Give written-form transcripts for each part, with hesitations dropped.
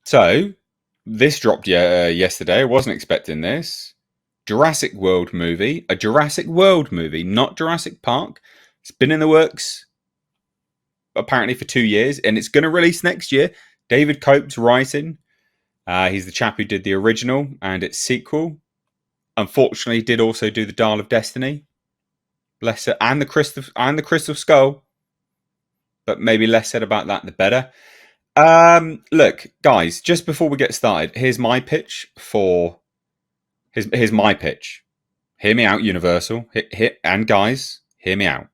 So this dropped yesterday. I wasn't expecting this. Jurassic World movie, a Jurassic World movie, not Jurassic Park. It's been in the works apparently for 2 years, and it's going to release next year. David Cope's writing. He's the chap who did the original and its sequel. Unfortunately, did also do the Dial of Destiny, less said, and the Crystal Skull. But maybe less said about that, the better. Look, guys, just before we get started, here's my pitch for. Here's my pitch. Hear me out, Universal. And guys, hear me out.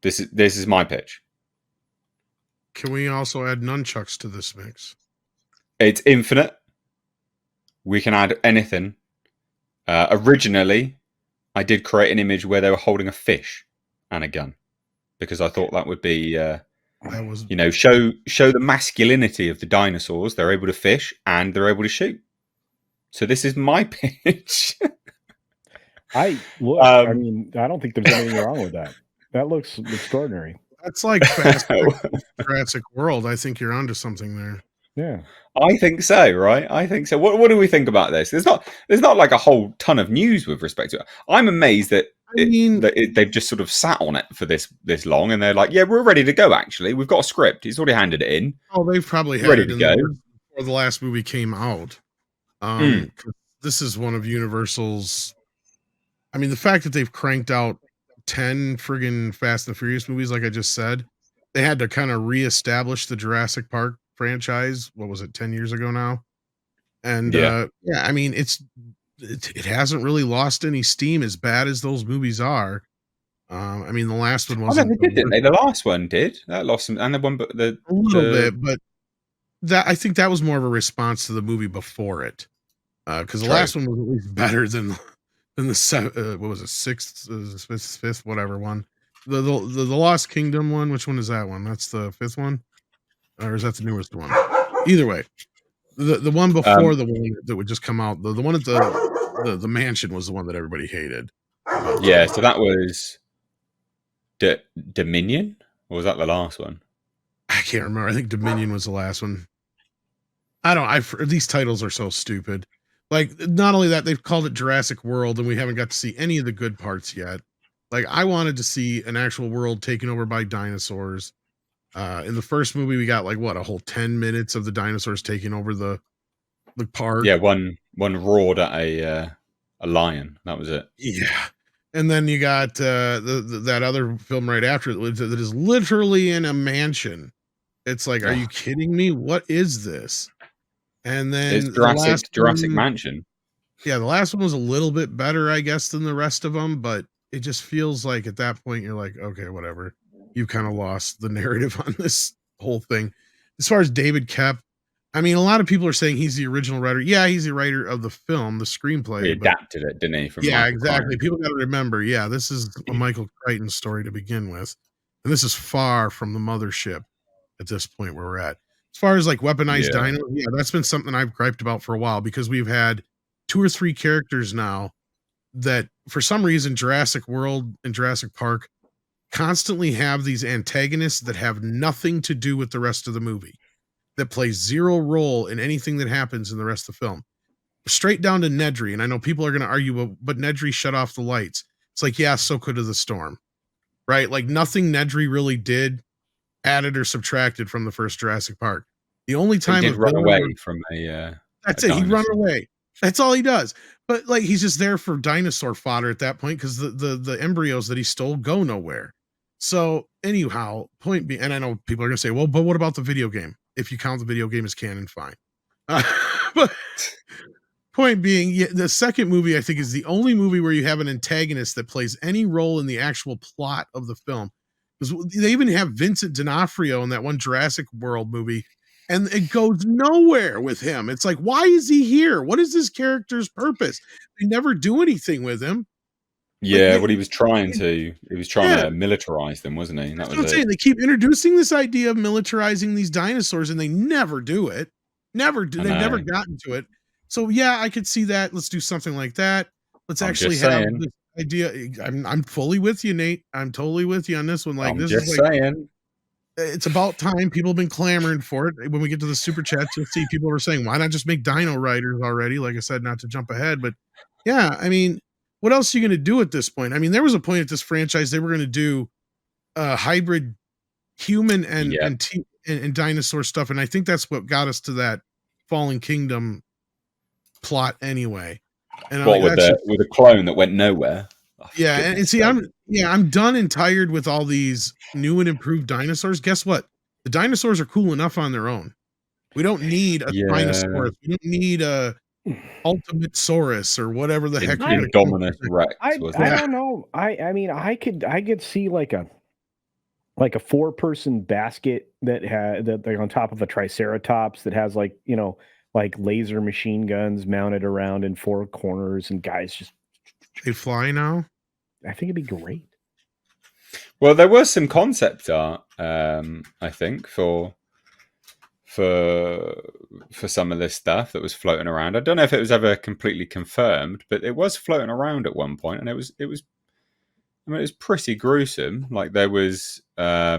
This is my pitch. Can we also add nunchucks to this mix? It's infinite. We can add anything. Originally, I did create an image where they were holding a fish and a gun because I thought that would be, show the masculinity of the dinosaurs. They're able to fish and they're able to shoot. So this is my pitch. I don't think there's anything wrong with that. That looks extraordinary. That's like Jurassic World. I think you're onto something there. Yeah, I think so. Right? I think so. What do we think about this? There's not like a whole ton of news with respect to it. I'm amazed that they've just sort of sat on it for this long, and they're like, yeah, we're ready to go. Actually, we've got a script. He's already handed it in. Oh, they've probably had it in before the last movie came out. This is one of Universal's. I mean, the fact that they've cranked out 10 friggin' Fast and Furious movies, like I just said, they had to kind of reestablish the Jurassic Park franchise. What was it, 10 years ago now? And I mean, it hasn't really lost any steam as bad as those movies are. I mean, the last one wasn't. Didn't they? The last one did. That lost some, and the one, but a little bit, but that I think that was more of a response to the movie before it, because the last one was at least better than the what was it, fifth, whatever one, the Lost Kingdom one. Which one is that one? That's the fifth one, or is that the newest one? Either way, the one before the one that would just come out, the one at the mansion was the one that everybody hated. Yeah, so that was Dominion, or was that the last one? I can't remember. I think Dominion was the last one. These titles are so stupid. Like, not only that, they've called it Jurassic World, and we haven't got to see any of the good parts yet. Like, I wanted to see an actual world taken over by dinosaurs. In the first movie, we got a whole 10 minutes of the dinosaurs taking over the park. Yeah, one roared at a lion. That was it. Yeah, and then you got that other film right after it that is literally in a mansion. It's like, are you kidding me? What is this? And then it's Jurassic Mansion. Yeah, the last one was a little bit better, I guess, than the rest of them, but it just feels like at that point you're like, okay, whatever. You kind of lost the narrative on this whole thing. As far as David Koepp, I mean, a lot of people are saying he's the original writer. Yeah, he's the writer of the film, the screenplay. He adapted it, didn't he? From exactly. People got to remember, this is a Michael Crichton story to begin with, and this is far from the mothership at this point where we're at. As far as weaponized dinos, that's been something I've griped about for a while, because we've had 2 or 3 characters now that for some reason Jurassic World and Jurassic Park constantly have these antagonists that have nothing to do with the rest of the movie, that play zero role in anything that happens in the rest of the film. Straight down to Nedry, and I know people are going to argue, but Nedry shut off the lights. It's like, so could have the storm, right? Like, nothing Nedry really did added or subtracted from the first Jurassic Park. The only time he did run away from that's it. He run away. That's all he does. But he's just there for dinosaur fodder at that point, because the embryos that he stole go nowhere. So anyhow, point being, and I know people are gonna say, well, but what about the video game? If you count the video game as canon, fine. But point being, the second movie I think is the only movie where you have an antagonist that plays any role in the actual plot of the film. Because they even have Vincent D'Onofrio in that one Jurassic World movie, and it goes nowhere with him. It's like, why is he here? What is this character's purpose? They never do anything with him. Yeah, he was trying to militarize them, wasn't he? That's what I'm saying. They keep introducing this idea of militarizing these dinosaurs, and they never do it. Never do. They've never gotten to it. So I could see that. Let's do something like that. Let's actually have this idea. I'm fully with you, Nate. I'm totally with you on this one. This is saying. it's about time. People have been clamoring for it. When we get to the super chats, you'll see people are saying, why not just make Dino Riders already? Like I said, not to jump ahead, but yeah, I mean, what else are you going to do at this point? I mean, there was a point at this franchise they were going to do hybrid human and dinosaur stuff, and I think that's what got us to that Fallen Kingdom plot anyway. And what with the clone that went nowhere? Oh, yeah, and see, I'm done and tired with all these new and improved dinosaurs. Guess what? The dinosaurs are cool enough on their own. We don't need a Spinosaurus. We don't need a Ultimate Saurus or whatever the heck. Indominus Rex. I don't know. I mean, I could see like a 4-person basket that had that like on top of a Triceratops that has like laser machine guns mounted around in 4 corners and guys just they fly now. I think it'd be great. Well, there was some concept art, I think, for some of this stuff that was floating around. I don't know if it was ever completely confirmed, but it was floating around at one point, and it was. I mean, it was pretty gruesome. Like there was, I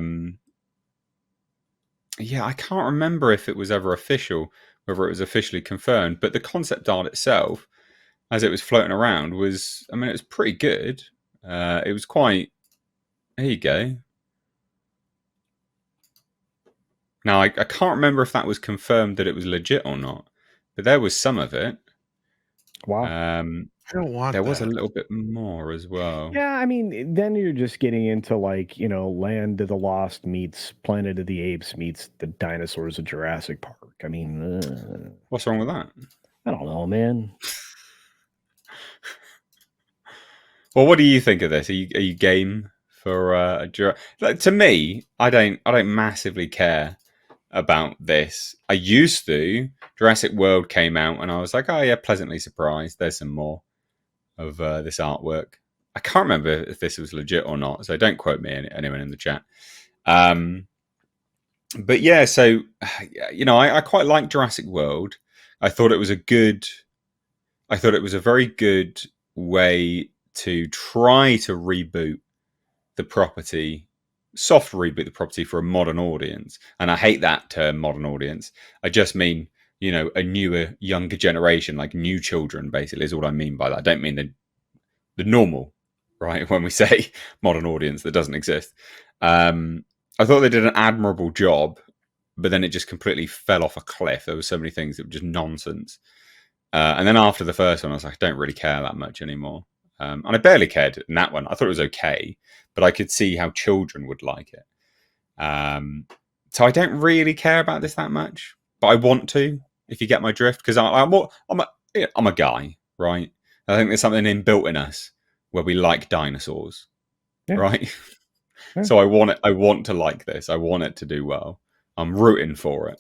can't remember if it was ever official, whether it was officially confirmed. But the concept art itself, as it was floating around, was. I mean, it was pretty good. It was quite. There you go. Now, I can't remember if that was confirmed that it was legit or not, but there was some of it. Wow. I don't want there was a little bit more as well. Yeah, I mean, then you're just getting into like, Land of the Lost meets Planet of the Apes meets the dinosaurs of Jurassic Park. I mean, what's wrong with that? I don't know, man. Well, what do you think of this? Are you game for like, to me, I don't massively care about this. I used to. Jurassic World came out and I was like, oh yeah, pleasantly surprised. There's some more of this artwork. I can't remember if this was legit or not, so don't quote me, anyone in the chat. But yeah, so I quite like Jurassic World. I thought it was a very good way to try to reboot the property, soft reboot the property for a modern audience. And I hate that term, modern audience. I just mean, a newer, younger generation, like new children, basically, is what I mean by that. I don't mean the normal, right? When we say modern audience that doesn't exist. I thought they did an admirable job, but then it just completely fell off a cliff. There were so many things that were just nonsense. And then after the first one, I was like, I don't really care that much anymore. And I barely cared in that one. I thought it was okay, but I could see how children would like it. So I don't really care about this that much, but I want to, if you get my drift, because I'm a guy, right? I think there's something inbuilt in us where we like dinosaurs, right? Yeah. So I want to like this. I want it to do well. I'm rooting for it.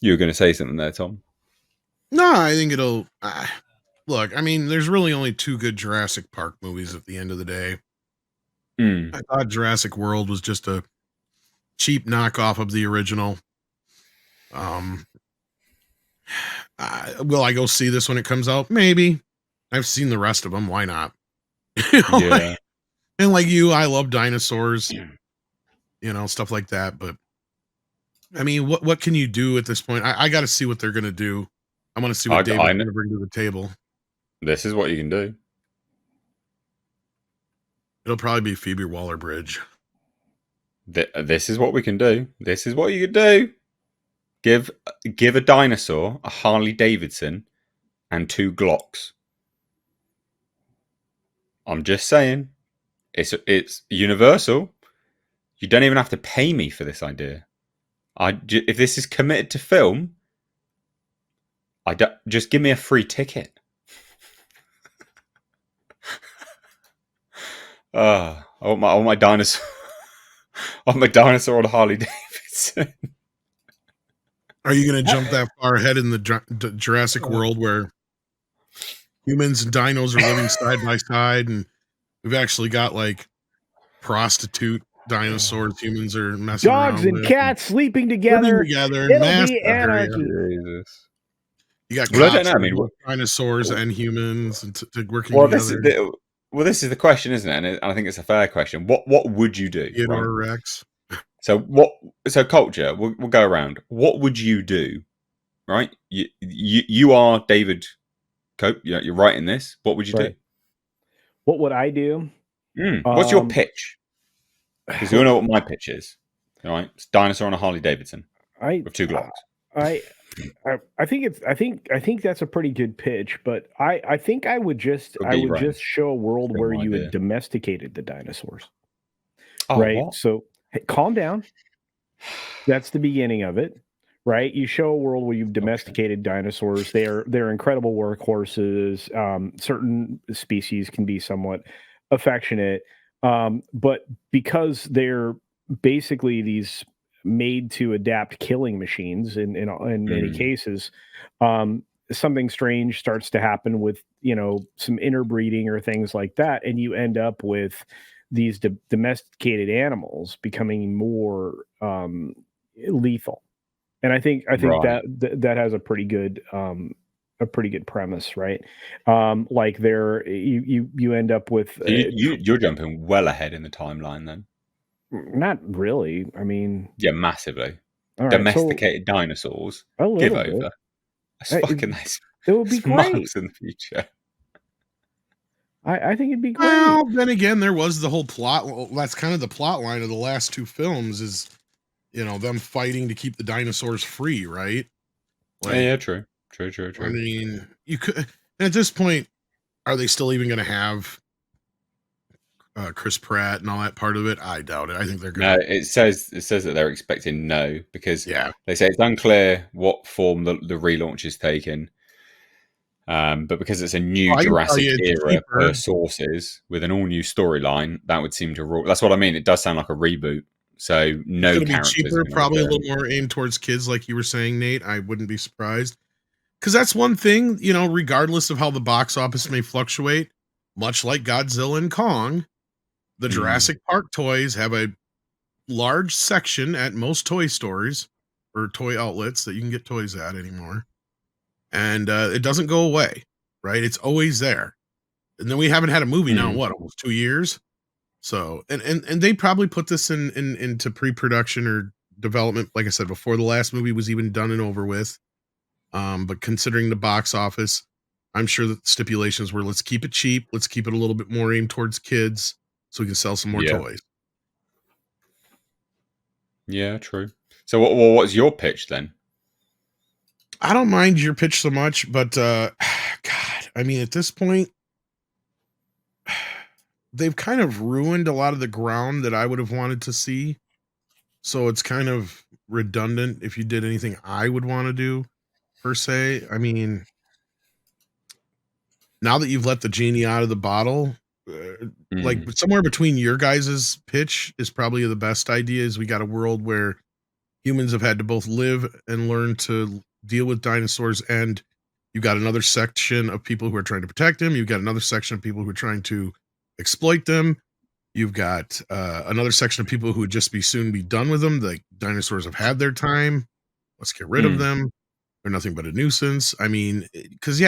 You were going to say something there, Tom? No, I think it'll... look, I mean, there's really only 2 good Jurassic Park movies at the end of the day. I thought Jurassic World was just a cheap knockoff of the original. Will I go see this when it comes out? Maybe. I've seen the rest of them. Why not? Yeah. And like you, I love dinosaurs, stuff like that. But I mean, what can you do at this point? I got to see what they're going to do. I want to see what David's going to bring to the table. This is what you can do. It'll probably be Phoebe Waller-Bridge. This is what we can do. This is what you can do. Give a dinosaur a Harley Davidson and 2 Glocks. I'm just saying, it's universal. You don't even have to pay me for this idea. If this is committed to film, just give me a free ticket. I want my dinosaur. I want my dinosaur on Harley Davidson. Are you going to jump that far ahead in the Jurassic World where humans and dinos are living side by side, and we've actually got like prostitute dinosaurs humans are messing dogs around and cats sleeping together. It'll be anarchy. You got cops, dinosaurs and humans and working together. This is the question, isn't it? And I think it's a fair question. What would you do? Theodore Rex. So culture. We'll go around. What would you do? Right. You are David Cope. You're writing this. What would you do? Right. What would I do? What's your pitch? Because you all know what my pitch is. All right. It's dinosaur on a Harley Davidson with 2 Glocks. I think that's a pretty good pitch, but I think I would just show a world where you had domesticated the dinosaurs. Oh, right. what? So hey, calm down. That's the beginning of it, right? You show a world where you've domesticated dinosaurs. They're incredible workhorses. Certain species can be somewhat affectionate, but because they're basically these made to adapt killing machines in many cases, something strange starts to happen with some interbreeding or things like that, and you end up with these domesticated animals becoming more lethal. And I think Right. that has a pretty good premise, right? Like you end up with So you're jumping well ahead in the timeline then. not really. I mean, Yeah, massively. all right, Domesticated dinosaurs. a Give little over. bit. That's fucking nice. It would be great. Miles in the future. I think it'd be great. Well, then again, there was the whole plot. Well, that's kind of the plot line of the last 2 films is, them fighting to keep the dinosaurs free, right? Like, yeah, true. I mean, you could, at this point, are they still even going to have Chris Pratt and all that part of it? I doubt it. I think they're going to. No, it says that they're expecting no, because they say it's unclear what form the relaunch is taking. But because it's a new Jurassic era per sources with an all new storyline, that would seem to rule. That's what I mean. It does sound like a reboot. So no it's characters. Be cheaper, probably a little more aimed towards kids, like you were saying, Nate. I wouldn't be surprised. Because that's one thing, regardless of how the box office may fluctuate, much like Godzilla and Kong, the Jurassic Park toys have a large section at most toy stores or toy outlets that you can get toys at anymore. And it doesn't go away, right? It's always there. And then we haven't had a movie now, what, almost 2 years? So, and they probably put this into pre-production or development, like I said, before the last movie was even done and over with. But considering the box office, I'm sure that the stipulations were, let's keep it cheap. Let's keep it a little bit more aimed towards kids so we can sell some more toys. Yeah, true. So what's your pitch then? I don't mind your pitch so much, but God, I mean, at this point, they've kind of ruined a lot of the ground that I would have wanted to see. So it's kind of redundant if you did anything I would want to do, per se. I mean, now that you've let the genie out of the bottle, like somewhere between your guys' pitch is probably the best idea. Is we got a world where humans have had to both live and learn to deal with dinosaurs, and you've got another section of people who are trying to protect them. You've got another section of people who are trying to exploit them. You've got another section of people who would just soon be done with them. The dinosaurs have had their time. Let's get rid of them. They're nothing but a nuisance. I mean, because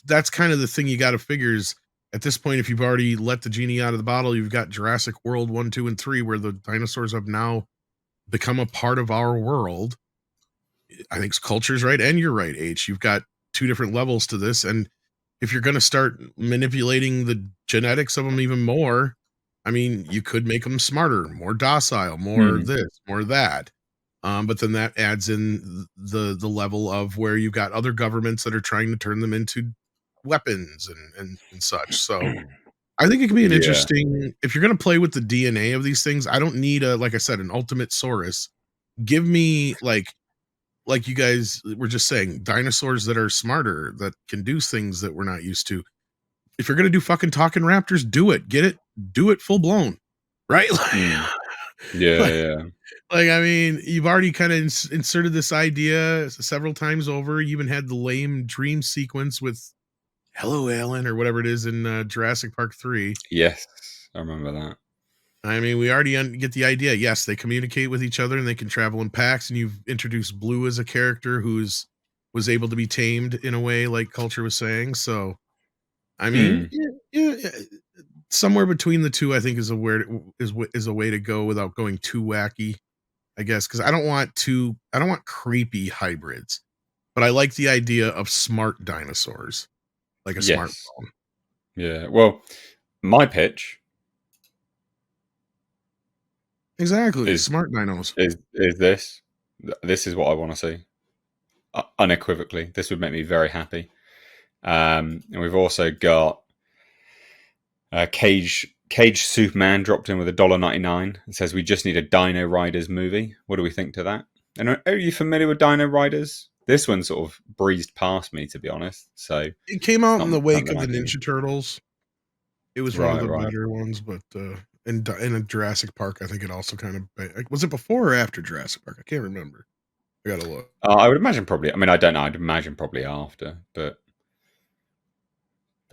that's kind of the thing you got to figure is at this point, if you've already let the genie out of the bottle, you've got Jurassic World 1, 2, and 3, where the dinosaurs have now become a part of our world. I think culture's right, and you're right, H. You've got 2 different levels to this, and if you're going to start manipulating the genetics of them even more, I mean, you could make them smarter, more docile, more this, more that. But then that adds in the level of where you've got other governments that are trying to turn them into weapons and such. So I think it can be an interesting, if you're going to play with the DNA of these things, I don't need like I said, an ultimate Saurus. Give me like you guys were just saying, dinosaurs that are smarter, that can do things that we're not used to. If you're going to do fucking talking raptors, do it full blown. Right? Yeah. Like, I mean, you've already kind of inserted this idea several times over. You even had the lame dream sequence with Hello, Alan, or whatever it is in Jurassic Park 3. Yes, I remember that. I mean, we already get the idea. Yes, they communicate with each other and they can travel in packs. And you've introduced Blue as a character was able to be tamed in a way, like Culture was saying. So, I mean, somewhere between the two, I think is a way to go without going too wacky, I guess, because I don't want creepy hybrids, but I like the idea of smart dinosaurs, like a Yes. smartphone. Yeah. Well, my pitch Exactly, is smart dinos. is this. This is what I want to see. Unequivocally, this would make me very happy. And we've also got Cage Superman dropped in with $1.99 and says we just need a Dino Riders movie. What do we think to that? And are you familiar with Dino Riders? This one sort of breezed past me, to be honest. So It came out in the wake of something the I do. Ninja Turtles. It was one of the Right. better ones, but in a Jurassic Park, I think it also kind of was it before or after Jurassic Park? I can't remember. I gotta look. I would imagine probably. I mean, I don't know. I'd imagine probably after, but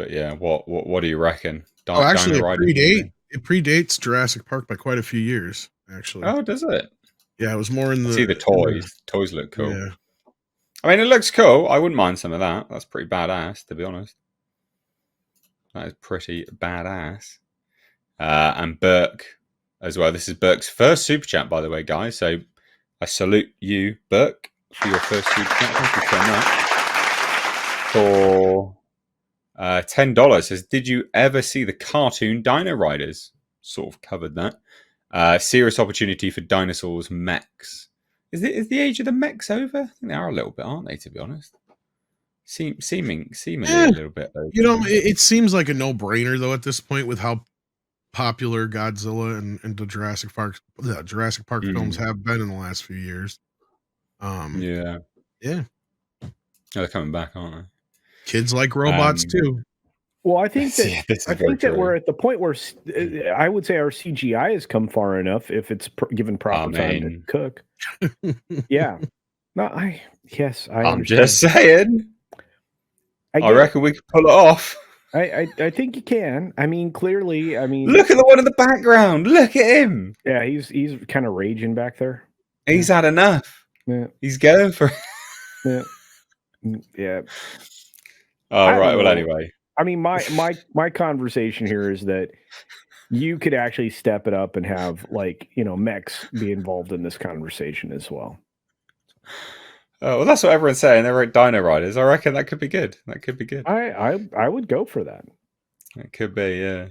yeah. What do you reckon? Actually, Dino Riders movie? it predates Jurassic Park by quite a few years. Actually, Oh, does it? yeah, it was more in I the. see the toys. Toys look cool. Yeah. I mean, it looks cool. I wouldn't mind some of that. That's pretty badass, to be honest. That is pretty badass. And Burke as well. This is Burke's first super chat, by the way, guys. So I salute you, Burke, for your first super chat. Thank you so much. For $10, says, did you ever see the cartoon Dino Riders? Sort of covered that. Serious opportunity for dinosaurs mechs. Is the age of the mechs over? I think they are a little bit, aren't they, to be honest? Seemingly a little bit over. It seems like a no-brainer though at this point with how popular Godzilla and the Jurassic Park films have been in the last few years. Yeah. They're coming back, aren't they? Kids like robots too. Well, I think that we're at the point where I would say our CGI has come far enough if it's given proper time to cook. Yeah. No, I'm just saying. I reckon we could pull it off. I think you can. I mean, clearly, look at the one in the background. Look at him. Yeah, he's kind of raging back there. He's had enough. Yeah. He's going for it. Yeah. Oh, right. Well, anyway. I mean, my conversation here is that you could actually step it up and have mechs be involved in this conversation as well. Oh, well, that's what everyone's saying. They wrote Dino Riders. I reckon that could be good. I would go for that. It could be, yeah.